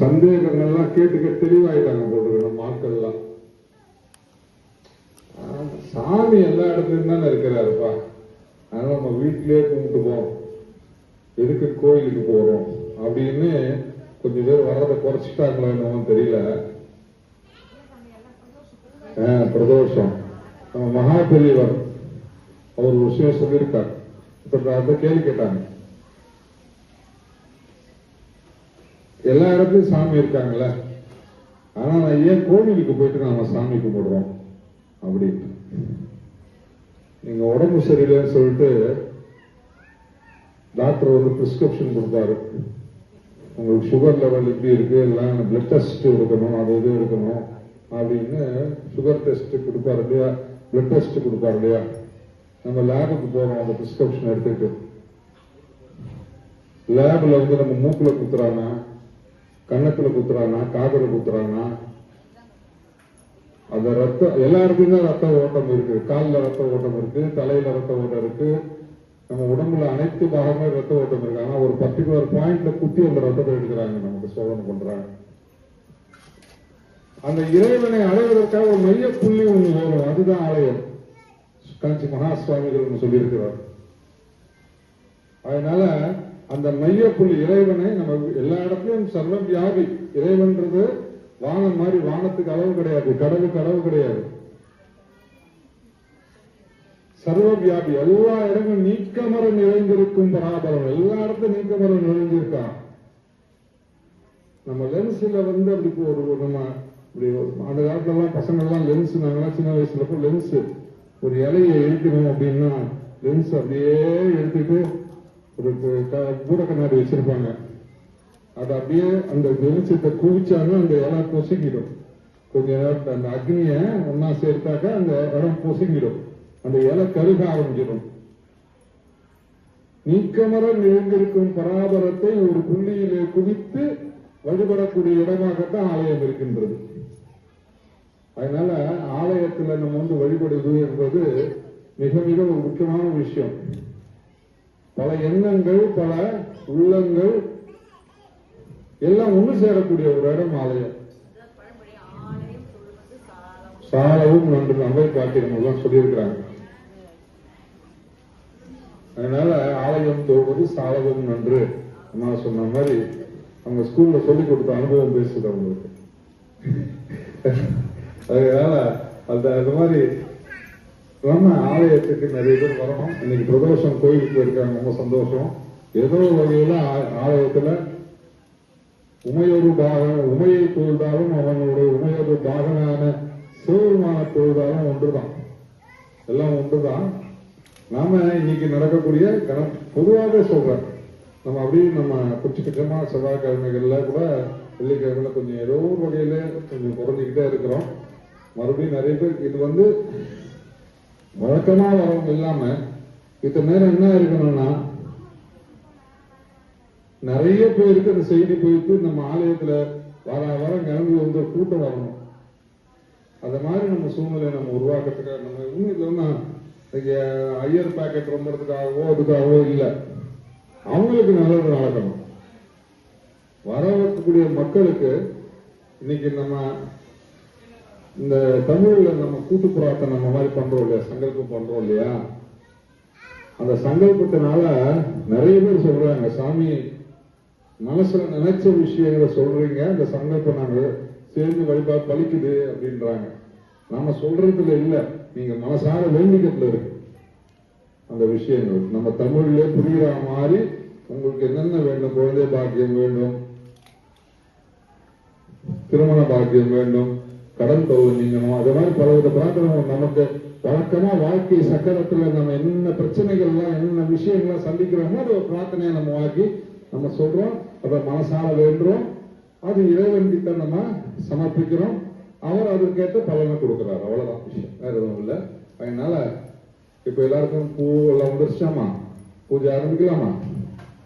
சந்தேகங்கள்லாம் கேட்டு தெளிவாயிட்டாங்க போட்டு நம்ம ஆட்கள்லாம். சாமி எல்லா இடத்துலயும் தானே இருக்கிறாருப்பா, அதனால நம்ம வீட்டிலேயே கும்பிட்டுப்போம், எதுக்கு கோயிலுக்கு போறோம் அப்படின்னு கொஞ்சம் பேர் வர்றதை குறைச்சிட்டாங்களோ என்னவோ தெரியல. பிரதோஷம் நம்ம மகா பெரியவர் அவர் ஒரு விஷயம் சொல்லியிருக்கார். இப்ப அந்த கேள்வி கேட்டாங்க, எல்லா இடத்துலயும் சாமி இருக்காங்கல்ல, ஆனா நான் ஏன் கோவிலுக்கு போயிட்டு நாம சாமி கும்பிடுறோம் அப்படின்னு. நீங்க உடம்பு சரியில்லைன்னு சொல்லிட்டு டாக்டர் வந்து பிரிஸ்கிரிப்ஷன் கொடுப்பாரு, உங்களுக்கு சுகர் லெவல் இப்படி இருக்கு, எல்லாம் பிளட் டெஸ்ட் எடுக்கணும், அது இது எடுக்கணும் அப்படின்னு சுகர் டெஸ்ட் கொடுப்பாரு இல்லையா, பிளட் டெஸ்ட் கொடுப்பாரு இல்லையா. நம்ம லேபுக்கு போறோம், அந்த பிரிஸ்கிரிப்ஷன் எடுத்துட்டு லேப்ல வந்து நம்ம மூக்குல குத்துறானா, கன்னத்துல குத்துறானா, காதுல குத்துறானா, அந்த ரத்தம் எல்லா இடத்துலயும் தான் ரத்த ஓட்டம் இருக்கு, காலில் ரத்த ஓட்டம் இருக்கு, தலையில ரத்த ஓட்டம் இருக்கு, நம்ம உடம்புல அனைத்து பாகங்களும் ரத்த ஓட்டம் இருக்கு. ஆனா ஒரு பர்டிகுலர் பாயிண்ட்ல குத்தி அந்த ரத்தத்தை எடுக்கிறாங்க, நமக்கு சோதனை பண்றாங்க. அந்த இறைவனை அடைவதற்காக ஒரு மைய புள்ளி ஒண்ணு வரும், அதுதான் ஆலயம். காஞ்சி மகா சுவாமிகள் சொல்லியிருக்கிறார். அதனால அந்த மைய புள்ளி இறைவனை நம்ம எல்லா இடத்துலயும் சர்வ வியாபி. இறைவன்றது வானம் மாதிரி, வானத்துக்கு அளவு கிடையாது, கடவுளுக்கு அளவு கிடையாது, சர்வ வியாபி. எல்லா இடங்களும் நீக்கமர நிறைந்திருக்கும் பராபரம், எல்லா இடத்தும் நீக்கமர நிறைந்திருக்கான். நம்ம லென்ஸ்ல வந்து அப்படி ஒரு நம்ம இப்படி அந்த காலத்துல எல்லாம் பசங்க எல்லாம் லென்ஸ், நாங்கெல்லாம் சின்ன வயசுல போய் லென்ஸ் ஒரு இலையை எடுக்கணும் அப்படின்னா லென்ஸ் அப்படியே எடுத்துட்டு ஒரு கூட கண்ணாடி வச்சிருப்பாங்க, அது அப்படியே அந்த வெளிச்சத்தை குவிச்சாங்க, அந்த இலை பொசுங்கிடும். கொஞ்ச நேரத்தை அந்த அக்னிய ஒன்னா சேர்த்தாக்க அந்த இடம் பொசுங்கிடும், அந்த இலை கருக ஆரம்பிச்சிடும். நீக்கமர நிறைந்திருக்கும் பராபரத்தை ஒரு புள்ளியிலே குவித்து வழிபடக்கூடிய இடமாகத்தான் ஆலயம் இருக்கின்றது. அதனால ஆலயத்துல நம்ம வந்து வழிபடுவது என்பது மிக மிக ஒரு முக்கியமான விஷயம். பல எண்ணங்கள், பல உள்ளங்கள் எல்லாம் ஒண்ணு சேரக்கூடிய ஒரு இடம் ஆலயம். சாலவும் நன்று நம்பை காட்டினவங்க சொல்லியிருக்கிறாங்க. அதனால ஆலயம் தோவது சாலவும் நன்று அம்மா சொன்ன மாதிரி அவங்க ஸ்கூல்ல சொல்லி கொடுத்த அனுபவம் பேசுது அவங்களுக்கு. அதனால அந்த மாதிரி நம்ம ஆலயத்துக்கு நிறைய பேர் வரணும். இன்னைக்கு பிரதோஷம் கோயிலுக்கு போயிருக்காங்க, ரொம்ப சந்தோஷம். ஏதோ வகையில ஆலயத்துல உமையை தொழுதாலும் அவனுடைய உமையொரு பாகனான சிவபெருமான தொழுதாலும் ஒன்றுதான், எல்லாம் ஒன்றுதான். நாம இன்னைக்கு நடக்கக்கூடிய பொதுவாகவே சொல்றேன், நம்ம அப்படி நம்ம கொஞ்சமா செவ்வாய்க்கிழமைகள்ல கூட வெள்ளிக்கிழமையில கொஞ்சம் ஏதோ ஒரு வகையில கொஞ்சம் குறைஞ்சிக்கிட்டே இருக்கிறோம். மறுபடியும் நிறைய பேர் இது வந்து வழக்கமா வரவங்க இல்லாம இத்தனை நேரம் என்ன இருக்கணும்னா, நிறைய பேருக்கு அந்த செய்தி போயிட்டு நம்ம ஆலயத்துல வர கிளம்பி வந்து கூட்டம் வரணும். அந்த மாதிரி நம்ம சூழ்நிலையை நம்ம உருவாக்குறதுக்காக நம்ம இன்னும் இல்லைன்னா ஐயர் பாக்கெட் ரொம்பறதுக்காகவோ அதுக்காகவோ இல்லை, அவங்களுக்கு நல்லது நடக்கணும். வரக்கூடிய மக்களுக்கு இன்னைக்கு நம்ம இந்த தமிழ்ல நம்ம கூட்டு பிரார்த்தனை நம்ம மாதிரி பண்றோம் இல்லையா, சங்கல்பம் பண்றோம் இல்லையா, அந்த சங்கல்பத்தினால நிறைய பேர் சொல்றாங்க, சாமி மனசுல நினைச்ச விஷயங்களை சொல்றீங்க, அந்த சங்கல்பம் நாங்க சேர்ந்து வழிபாடு பலிக்குது அப்படின்றாங்க. நாம சொல்றதுல இல்ல, நீங்க மனசார வேண்டிக்கிறதுல இருக்கு அந்த விஷயங்கள். நம்ம தமிழ்ல புரியுற மாதிரி உங்களுக்கு என்னென்ன வேண்டும், குழந்தை பாக்கியம் வேண்டும், திருமண பாக்கியம் வேண்டும், கடன் தொகை நீங்கணும், அதே மாதிரி பலவித பிரார்த்தனை. நமக்கு வழக்கமா வாழ்க்கை சக்கரத்துல நம்ம என்னென்ன பிரச்சனைகள்லாம் என்னென்ன விஷயங்கள்லாம் சந்திக்கிறோமோ அதை பிரார்த்தனையை நம்ம ஆக்கி நம்ம சொல்றோம், அதை மனசார வேண்டுறோம், அது இறைவன் கிட்ட நம்ம சமர்ப்பிக்கிறோம், அவர் அதற்கேற்ற பலனை கொடுக்கிறார். அவ்வளவுதான் விஷயம், வேற எதுவும் இல்லை. அதனால இப்ப எல்லாருக்கும் பூ எல்லாம் வந்துருச்சாமா, பூஜை ஆரம்பிக்கலாமா?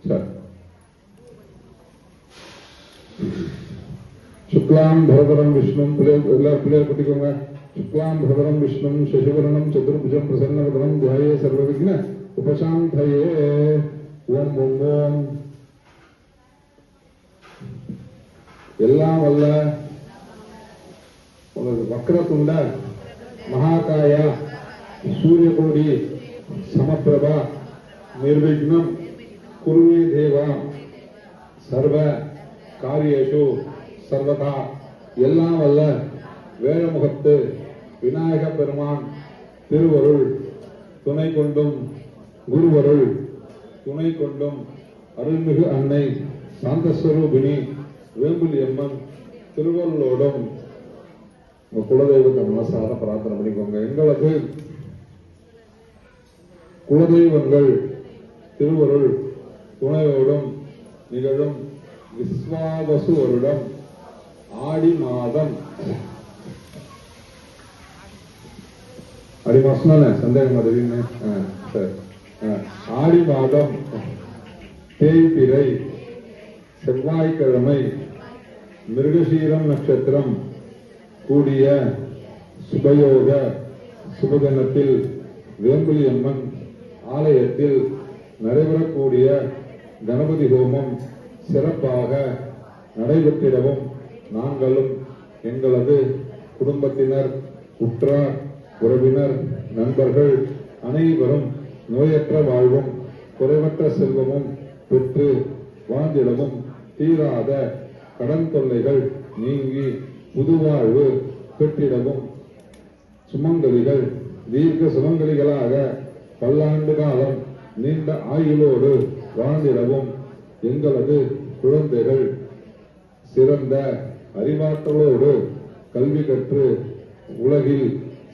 சரி. சுக்லாம் பரதரம் விஷ்ணும், எல்லாரும் பிள்ளைய பத்திக்கோங்க. சுக்லாம் பரதரம் விஷ்ணும் சசிவரணம் சதுர்புஜம் பிரசன்னவதனம் தியாயே சர்வவிக்ன உபசாந்தயே. ஓம் ஓம் ஓம். எல்லாம் வல்ல வக்ரதுண்ட மகாகாய சூரியகோடி சமப்பிரபா நிர்விக்னம் குருவே தேவா சர்வ காரியேஷு சர்வதா எல்லாம் வல்ல வேழமுகத்து விநாயக பெருமான் திருவருள் துணை கொண்டும் குருவருள் துணை கொண்டும் அருள்மிகு அன்னை சாந்தஸ்வரூபிணி வேம்புலியம்மன் திருவருளோடும் உங்க குலதெய்வத்தை மனசார பிரார்த்தனை பண்ணிக்கோங்க. எங்களது குலதெய்வங்கள் திருவருள் துணையோடும் நிகழும் விஸ்வாவசு வருடம் ஆடி மாதம் ஆடி மாசம் தானே சந்தேகம் மாதிரின்னு சரி ஆடி மாதம் தேய்பிறை செவ்வாய்க்கிழமை மிருகசீரம் நட்சத்திரம் கூடிய சுபயோக சுபதினத்தில் வேம்புலியம்மன் ஆலயத்தில் நடைபெறக்கூடிய கணபதி ஹோமம் சிறப்பாக நடைபெற்றிடவும் நாங்களும் எங்களது குடும்பத்தினர் உற்றார் உறவினர் நண்பர்கள் அனைவரும் நோயற்ற வாழ்வும் குறைவற்ற செல்வமும் பெற்று வாழ்ந்திடவும் தீராத கடன் தொல்லைகள் நீங்கி புதுவாழ்வு பெற்றிடவும் சுமங்கலிகள் தீர்க்க சுமங்கலிகளாக பல்லாண்டு காலம் நீண்ட ஆயுளோடு வாழ்ந்திடவும் எங்களது குழந்தைகள் சிறந்த அறிவாற்றலோடு கல்வி கற்று உலகில்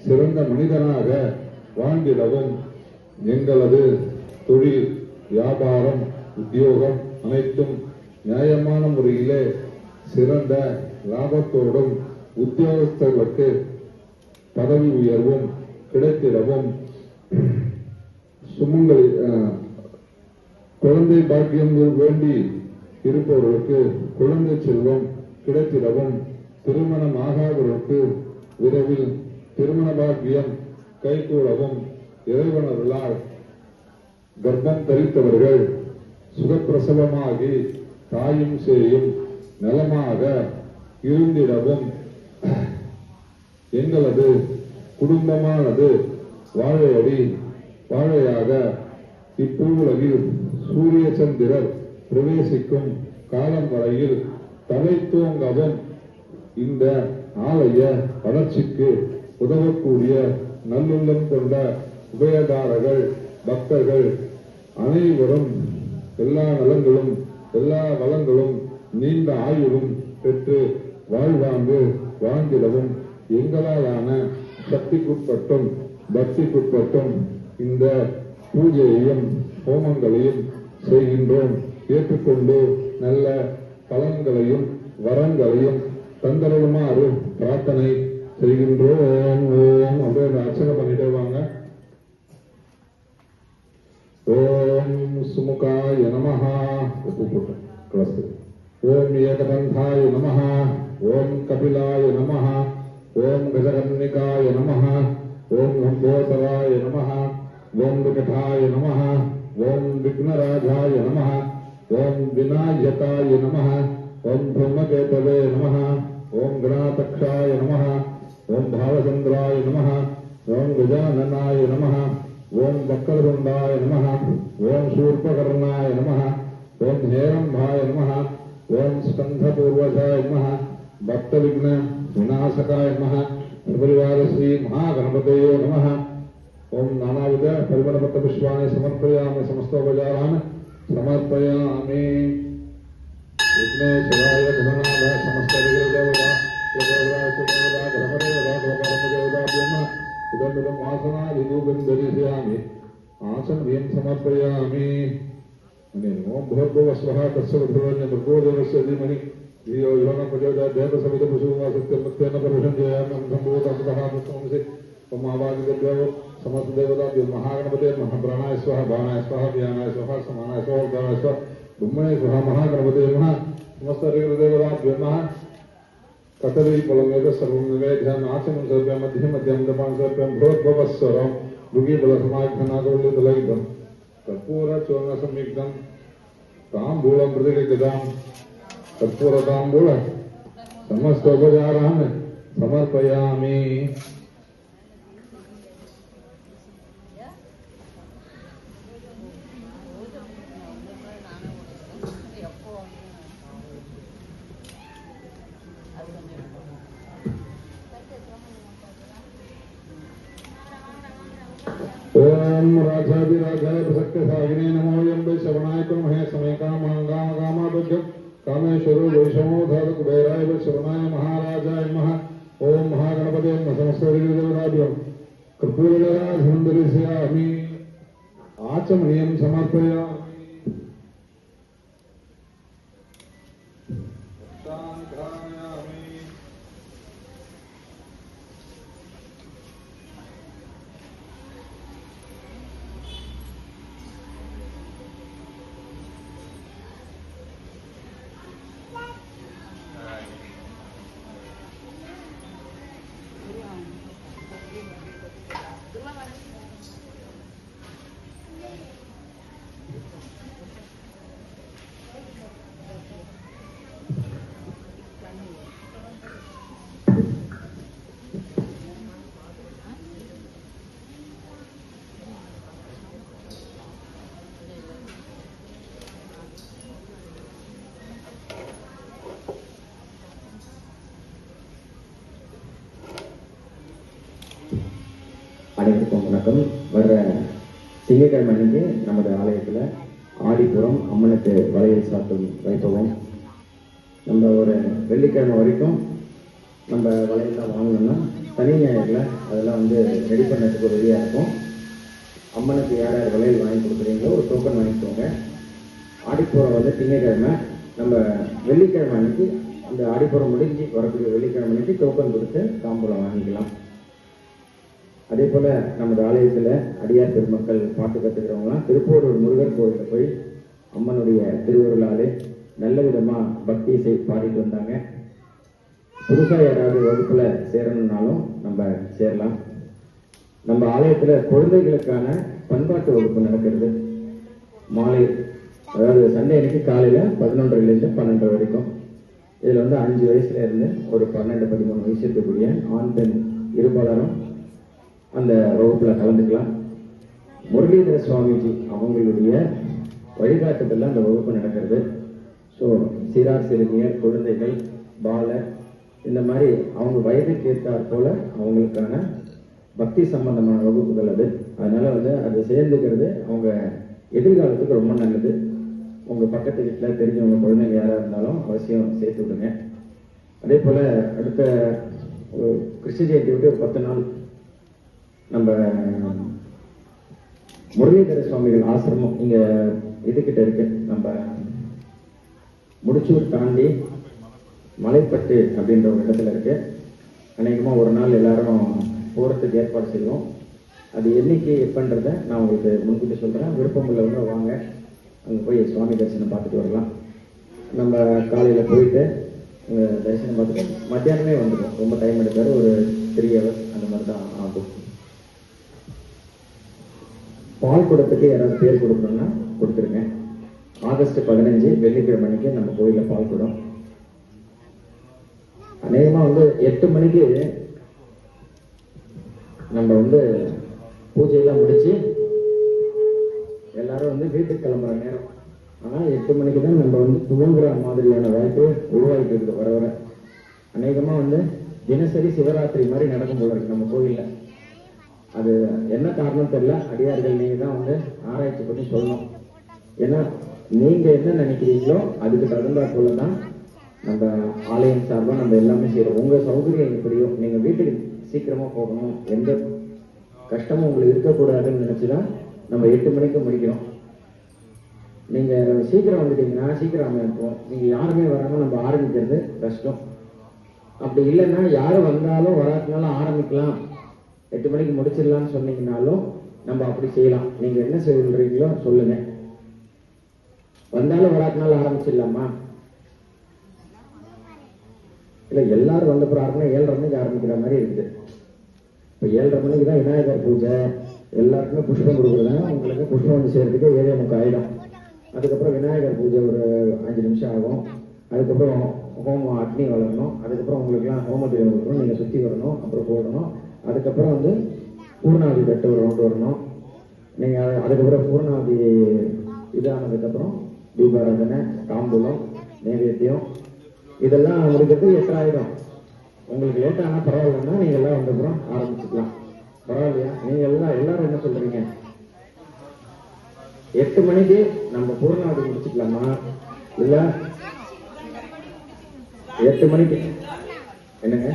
சிறந்த மனிதனாக வாழ்ந்திடவும் எங்களது தொழில் வியாபாரம் உத்தியோகம் அனைத்தும் நியாயமான முறையிலே சிறந்த லாபத்தோடும் உத்தியோகஸ்தர்களுக்கு பதவி உயர்வும் கிடைத்திடவும் சுமங்கலி குழந்தை பாக்கியம் வேண்டி இருப்பவர்களுக்கு குழந்தை செல்வம் கிடைத்திடவும் திருமணம் ஆகாதவர்களுக்கு விரைவில் திருமண பாக்கியம் கைகூடவும் இறைவனர்களால் கர்ப்பம் தரித்தவர்கள் சுகப்பிரசவமாகி தாயும் சேயும் நலமாக இருந்திடவும் எங்களது குடும்பமானது வாழையடி வாழையாக இப்பூவுலகில் சூரிய சந்திரர் பிரவேசிக்கும் காலம் வரையில் தலை தூங்கவும் இந்த ஆலய வளர்ச்சிக்கு உதவக்கூடிய நல்லுள்ளம் கொண்ட உபயதாரர்கள் பக்தர்கள் அனைவரும் எல்லா நலங்களும் எல்லா வளங்களும் நீண்ட ஆயுளும் பெற்று வாழ்வாங்கு வாழ்ந்திடவும் எங்களாலான சக்திக்குட்பட்டும் பக்திக்குட்பட்டும் இந்த பூஜையையும் ஹோமங்களையும் செய்கின்றோம். ஏற்றுக்கொண்டு நல்ல பலன்களையும் வரங்களையும் தந்தருமாறு பிரார்த்தனை செய்கின்றோம். ஓம் அப்படியே அர்ச்சனை பண்ணிட்டே வாங்க. ஓம் சுமுகாய நமஹ ஓம் ஏகதந்தாய நமஹ ஓம் கபிலாய நமஹ ஓம் கஜகர்ணிகாய நமஹ ஓம் லம்போதராய நமஹ ஓம் விகடாய நமஹ ஓம் விக்னராஜாய நமஹ ஓம் விநாயகாய நமஹ ஓம் பிரம்மகேதவே நமஹ ஓம் கணாதக்ஷாய நமஹ ஓம் பாலச்சந்திராய நமஹ ஓம் கஜானனாய நமஹ ஓம் வக்கரதுண்டாய நமஹ ஓம் சூர்பகர்ணாய நமஹ ஓம் ஹேரம்பாய நமஹ ஓம் ஸ்கந்தபூர்வஜாய நமஹ பக்தவிக்ன விநாசகாய நமஹ பரிவார ஸ்ரீ மகாகணபதயே நமஹ ஓம் நானாவித பரிமளபத்த புஷ்பாணி சமர்ப்பயாமி சமஸ்தோபசாரான் சமர்ப்பயாமி விக்னேஸ்வராய குணநாத சமஸ்தவிகிரதேவதா யதோராய கிரமதேவதா கோபரமதேவதா பிரம்ம இதமிதம் ஆசனாதிரூபம் தரிசயாமி ஆசனம் சமர்ப்பயாமி. ஓம் भूर्भुवस्वः तस्य विद्रोहस्य धीमहि धियो यो न प्रचोदयात् देवसवितुः सत्यमत्येन परिषञ्जयामि सम्भूतमतः मुक्तमसि ओम आवादिदेवो समस्त देवताभ्यो महागणपते महाप्राणाय स्वाहा बाणाय स्वाहा व्यानाय स्वाहा समानाय स्वाहा उदानाय स्वाहा ब्रह्मणे स्वाहा महागणपते नमः समस्त देवताभ्यो नमः कतरी फलमेव सर्वं निवेद्यामि आचमनं सर्वं मध्ये मध्यं दपां सर्वं भूर्भुवस्वरं दुगीबलसमाघ्ननागोल्लितलयितं कर्पूरचूर्णसंयुक्तं ताम्बूलं प्रतिगृहीतं कर्पूरताम्बूल समस्तोपचारान् समर्पयामि। ओम राजाधिराजाय प्रसक्तसागिने नमो यम्बे श्रवणाय कुर्महे समय कामांगामकामादुग्यं कामेश्वरो वैष्णवो धातु कुबेराय श्रवणाय महाराजाय नमः। ओम महागणपते नमः। समस्तदेवताभ्यं कर्पूरगणाधनन्दरिष्यामि आचमनीयं समर्पयामि। அனைவருக்கும் வணக்கம். வர்ற திங்கட்கிழமை அன்னைக்கு நமது ஆலயத்தில் ஆடிப்புறம் அம்மனுக்கு வளையல் சாத்தும் வைப்போம். நம்ம ஒரு வெள்ளிக்கிழமை வரைக்கும் நம்ம வளையல்லாம் வாங்கணும்னா சனி ஞாயிறில் அதெல்லாம் ரெடி பண்ணுறதுக்கு ரெடியாக இருக்கும். அம்மனுக்கு யார் யார் வளையல் வாங்கி கொடுக்குறீங்களோ ஒரு டோக்கன் வாங்கிக்கோங்க. ஆடிப்புறம் திங்கட்கிழமை, நம்ம வெள்ளிக்கிழமை அன்னைக்கு அந்த ஆடிப்புறம் முடிஞ்சு வரக்கூடிய வெள்ளிக்கிழமை அன்னைக்கு டோக்கன் கொடுத்து தாம்பூலம் வாங்கிக்கலாம். அதே போல் நமது ஆலயத்தில் அடியார் பெருமக்கள் பாட்டு கற்றுக்கிறவங்களாம் திருப்பூரூர் முருகர் கோயிலில் போய் அம்மனுடைய திருவருளாலே நல்ல விதமாக பக்தி இசை பாடிட்டு வந்தாங்க. புதுசாக யாராவது வகுப்பில் சேரணுன்னாலும் நம்ம சேரலாம். நம்ம ஆலயத்தில் குழந்தைகளுக்கான பண்பாட்டு வகுப்பு நடக்கிறது. மாலை, அதாவது சண்டே அன்னைக்கு காலையில் 11லேருந்து 12 வரைக்கும். இதில் 5 வயசுல இருந்து ஒரு 12-13 வயசு இருக்கக்கூடிய ஆண் பெண் இருபாலரும் அந்த வகுப்பில் கலந்துக்கலாம். முரளிதர சுவாமிஜி அவங்களுடைய வழிகாட்டுதலில் அந்த வகுப்பு நடக்கிறது. ஸோ சிறார் சிறுமியர், குழந்தைகள், பாலர், இந்த மாதிரி அவங்க வயதுக்கு ஏற்றாற் போல அவங்களுக்கான பக்தி சம்பந்தமான வகுப்புகள் அது. அதனால் அது சேர்ந்துக்கிறது அவங்க எதிர்காலத்துக்கு ரொம்ப நல்லது. உங்கள் பக்கத்து வீட்டில் தெரிஞ்சவங்க குழந்தைங்க யாராக இருந்தாலும் அவசியம் சேர்த்து விடுங்க. அதே போல் அடுத்த கிருஷ்ண ஜெயந்தி விட்டு ஒரு 10 நாள் நம்ம முரளிதர சுவாமிகள் ஆசிரமம் இங்கே இதுக்கிட்ட இருக்கு. நம்ம முடிச்சூர் தாண்டி மலைப்பட்டு அப்படின்ற ஒரு இடத்துல இருக்கு. அநேகமாக ஒரு நாள் எல்லாரும் போகிறதுக்கு ஏற்பாடு செய்வோம். அது என்னைக்கு எப்பன்றதை நான் உங்களுக்கு முன்கூட்டி சொல்கிறேன். விருப்பம் உள்ளவங்க வாங்க, அங்கே போய் சுவாமி தரிசனம் பார்த்துட்டு வரலாம். நம்ம காலையில் போயிட்டு தரிசனம் பார்த்துட்டு மத்தியானமே வந்துடும். ரொம்ப டைம் எடுக்காது, ஒரு 3 hours அந்த மாதிரி தான் ஆகும். பால் குடத்துக்கு யாராவது பேர் கொடுக்கணும்னா கொடுத்துருங்க. ஆகஸ்ட் 15 வெள்ளிக்கிழமை அன்னைக்கு நம்ம கோயிலில் பால் குடம். அநேகமாக 8 மணிக்கு நம்ம பூஜையெல்லாம் முடிச்சு எல்லாரும் வீட்டுக்கு கிளம்புற நேரம். ஆனால் 8 மணிக்கு தான் நம்ம துவங்குற மாதிரியான வாய்ப்பு உருவாகிட்டு இருக்கு. வர வர அநேகமாக தினசரி சிவராத்திரி மாதிரி நடக்கும் போல இருக்கு நம்ம கோயிலில். அது என்ன காரணம் தெரியல. அடியார்கள் நீங்கள் தான் ஆராய்ச்சி பண்ணி சொல்லணும். ஏன்னா நீங்கள் என்ன நினைக்கிறீங்களோ அதுக்கு தகுந்தா போல தான் நம்ம ஆலயம் சார்பாக நம்ம எல்லாமே செய்கிறோம். உங்கள் சௌகரியம் எப்படியோ, நீங்கள் வீட்டுக்கு சீக்கிரமாக போகணும், எந்த கஷ்டமும் உங்களுக்கு இருக்கக்கூடாதுன்னு நினச்சி தான் நம்ம 8 மணிக்கு முடிக்கிறோம். நீங்கள் சீக்கிரம் வந்துட்டீங்கன்னா சீக்கிரம் இருப்போம். நீங்கள் யாருமே வராமல் நம்ம ஆரம்பிக்கிறது கஷ்டம். அப்படி இல்லைன்னா யாரும் வந்தாலும் வராதுனாலும் ஆரம்பிக்கலாம், 8 மணிக்கு முடிச்சிடலாம்னு சொன்னீங்கன்னாலும் நம்ம அப்படி செய்யலாம். நீங்கள் என்ன சொல்றீங்களோ சொல்லுங்க. வந்தாலும் வராதுனால ஆரம்பிச்சிடலாமா? இல்லை, எல்லாரும் வந்த பிறகு 7:30 மணிக்கு ஆரம்பிக்கிற மாதிரி இருக்குது. இப்போ 7:30 மணிக்கு தான் விநாயகர் பூஜை, எல்லாருக்குமே புஷ்பம் கொடுக்குறதுனா உங்களுக்கு புஷ்பம் சேர்றதுக்கு 7:45 ஆகிடும். அதுக்கப்புறம் விநாயகர் பூஜை ஒரு 5 நிமிஷம் ஆகும். அதுக்கப்புறம் ஹோமம் அக்னி வளரணும், அதுக்கப்புறம் உங்களுக்குலாம் ஹோமத்தில் கொடுக்கணும், நீங்கள் சுற்றி வரணும், அப்புறம் போடணும். அதுக்கப்புறம் வந்து பூர்ணாதி தட்டு ஒரு ரவுண்டு வரணும். நீங்கள் அதுக்கப்புறம் பூர்ணாதி இதானதுக்கப்புறம் தீபாராதனை, தாம்பூலம், நைவேத்தியம் இதெல்லாம் முடிக்கிறதுக்கு 8,000. உங்களுக்கு லேட் ஆனால் பரவாயில்லன்னா நீங்கள் எல்லாம் வந்தப்புறம் ஆரம்பிச்சுக்கலாம். பரவாயில்லையா? நீங்கள் எல்லாரும் என்ன சொல்கிறீங்க? 8 மணிக்கு நம்ம பூர்ணாவதி முடிச்சுக்கலாமா? இல்லை 8 மணிக்கு என்னங்க?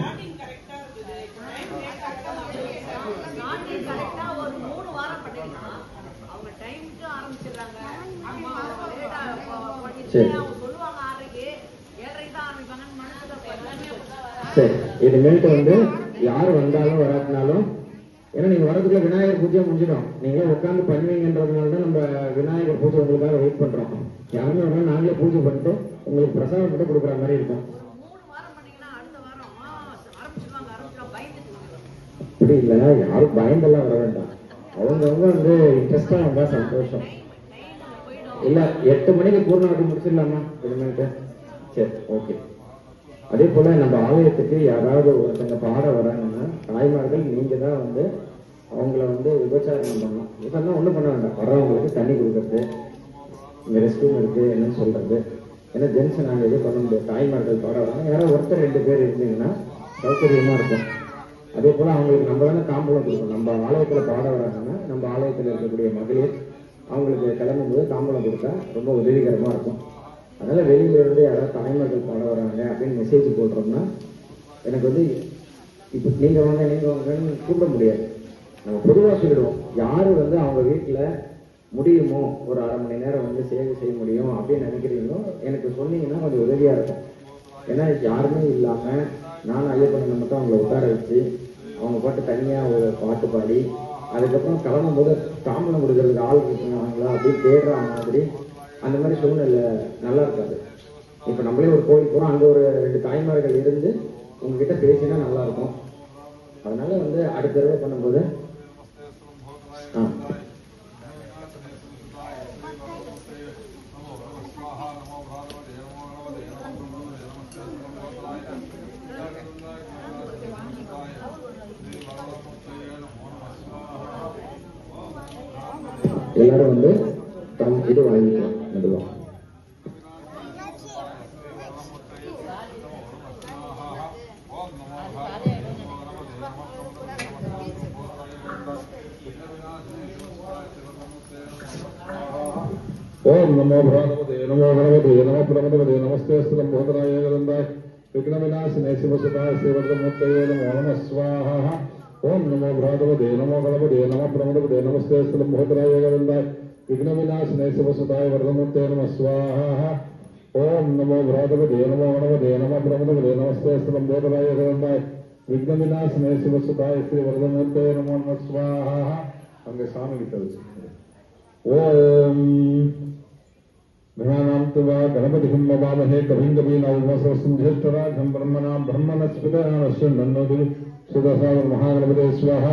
சரி சரி, இனிமேல்ட்டு வந்து யார் வந்தாலும் வராட்டினாலும், ஏன்னா நீங்க வரதுக்குள்ள விநாயகர் பூஜை முடிஞ்சிடும். நீங்களே உட்காந்து பண்ணுவீங்கன்றதுனால தான் நம்ம விநாயகர் பூஜை உங்களுக்காக வெயிட் பண்றோம். யாருமே வரணும், நாங்களே பூஜை பண்ணிட்டு உங்களுக்கு பிரசாதம் மட்டும் கொடுக்குற மாதிரி இருக்கும். அப்படி இல்லை, யாரும் பயந்தெல்லாம் வர வேண்டாம். அவங்கவுங்க வந்து இன்ட்ரெஸ்டா வந்தா சந்தோஷம். இல்ல 8 மணிக்கு பூர்ணாவதி முடிச்சிடலாமா இனிமேல்ட்டு? சரி, ஓகே. அதே போல நம்ம ஆலயத்துக்கு யாராவது ஒருத்தங்க பாட வராங்கன்னா தாய்மார்கள் நீங்க தான் வந்து அவங்கள வந்து உபச்சாரம் பண்ணணும். இதெல்லாம் ஒன்றும் பண்ண வேண்டாம். வரவங்களுக்கு தண்ணி கொடுக்கறது, இங்கே ரெஸ்ட் ரூம் இருக்கு என்னன்னு சொல்றது. ஏன்னா ஜென்ஸ் நாங்கள் எதுவும் பண்ண முடியாது. தாய்மார்கள் பாட வராங்க, யாராவது ஒருத்தர் 2 பேர் இருந்தீங்கன்னா சௌகரியமா இருக்கும். அதே போல அவங்களுக்கு நம்ம தானே தாம்பூலம் கொடுக்கணும். நம்ம ஆலயத்தில் பாட வராங்கன்னா நம்ம ஆலயத்தில் இருக்கக்கூடிய மகளிர் அவங்களுக்கு கிளம்பும்போது தாம்பூலம் கொடுத்தா ரொம்ப உதவிகரமா இருக்கும். அதனால வெளியில இருந்து யாராவது தாய்மார்கள் பாட வராங்க அப்படின்னு மெசேஜ் போடுறோம்னா எனக்கு வந்து இப்போ நீங்க வாங்கன்னு கூப்பிட முடியாது. நம்ம பொதுவாக சொல்லிடுவோம். யாரு வந்து அவங்க வீட்டில் முடியுமோ ஒரு 1/2 மணி நேரம் வந்து சேவை செய்ய முடியும் அப்படின்னு நினைக்கிறீங்களோ எனக்கு சொன்னீங்கன்னா கொஞ்சம் உதவியா இருக்கும். ஏன்னா யாருமே இல்லாம நானும் ஐயப்பனை மட்டும் அவங்களை உட்கார வச்சு அவங்க பாட்டு தனியா ஒரு பாட்டு பாடி அதுக்கப்புறம் கிளம்பும் போது தாம்பலம் கொடுக்கறதுக்கு ஆள் இருக்குங்களா அப்படின்னு தேடுறாங்க. அப்படி அந்த மாதிரி சூழ்நிலை நல்லா இருக்காது. இப்ப நம்மளே ஒரு கோயில் போறோம், அங்க ஒரு 2 தாய்மார்கள் இருந்து உங்ககிட்ட பேசினா நல்லா இருக்கும். அதனால வந்து அடுத்த தடவை பண்ணும்போது எல்லாரும் வந்து இது வாங்கிக்கலாம். மெதுவா ஓம் நமோ பகவதே நமோ கணபதே நமோ பிரமதபதே நமஸ்தே ஸ்தலம் போதராய கதந்தாய் விக்ன விநாசினே சிவசுதாய ஸ்ரீவர்தமூர்த்தயே நமோ நமः ஸ்வாஹா. ஓம் நமோ பகவதே நமோ கணபதே நமோ பிரமதபதே நமஸ்தே ஸ்தலம் போதராய கதந்தாய் விக்ன விநாசினே சிவசுதாய வர்தமூர்த்தயே நமः ஸ்வாஹா. ஓம் நமோ பகவதே நமோ கணபதே நமோ பிரமதபதே நமஸ்தே ஸ்தலம் போதராய கதந்தாய் விக்ன விநாசினே சிவசுதாய ஸ்ரீவர்தமூர்த்தயே நமோ நமः ஸ்வாஹா. அங்கே சாமி கிட்ட ஓம் गणानां त्वा गणपतिं नमामहे कविं कवीनामुपमश्रवस्तुं ज्येष्ठराजं ब्रह्मणां ब्रह्मणस्पतिर्नश्चिन्नन्नोति सुदशावन् महागणपते स्वाहा.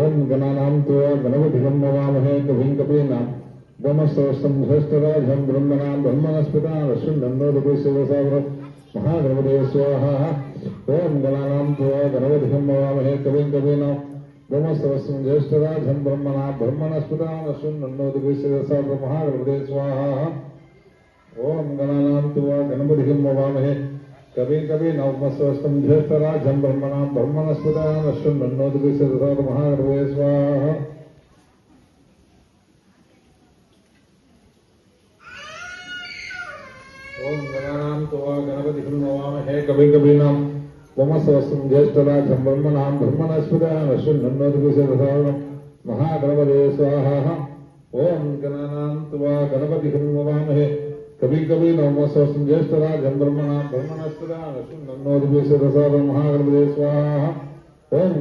ओं गणानां त्वा गणपतिं नमामहे कविं कवीनामुपमश्रवस्तुं ज्येष्ठराजं ब्रह्मणां ब्रह्मणस्पतिर्नश्चिन्नन्नोति सुदशावन् महागणपते स्वाहा. ओं गणानां त्वा गणपतिं नमामहे कविं कवीनामुपमश्रवस्तुं ज्येष्ठराजं ब्रह्मणां ब्रह्मणस्पतिर्नश्चिन्नन्नोति सुदशावन् महागणपते स्वाहा. ओम गणानां त्वा गणपतिं नमामहे कविं कवीनामुपमश्रवस्तुं ज्येष्ठराजं ब्रह्मणां ब्रह्मणस्पतिर्नश्चिन्नन्नोति सुदशावन् महागणपते स्वाहा. ओम गणानां त्वा गणपतिं नमामहे कविं कवीनामुपमश्रवस्तुं ज्येष्ठराजं ब्रह्मणां ब्रह्मणस्पतिर्नश्चिन्नन्नोति सुदशावन् महागणपते स्वाहा. ओम गणानां त्वा गणपतिं नमामहे कभी कभी नवमस्वस्तुं ज्येष्ठराजं ब्रह्मणां ब्रह्मणस्पतिर्नश्चिन्नन्नोति सुदशावन् महागणपते स्वाहा. ओम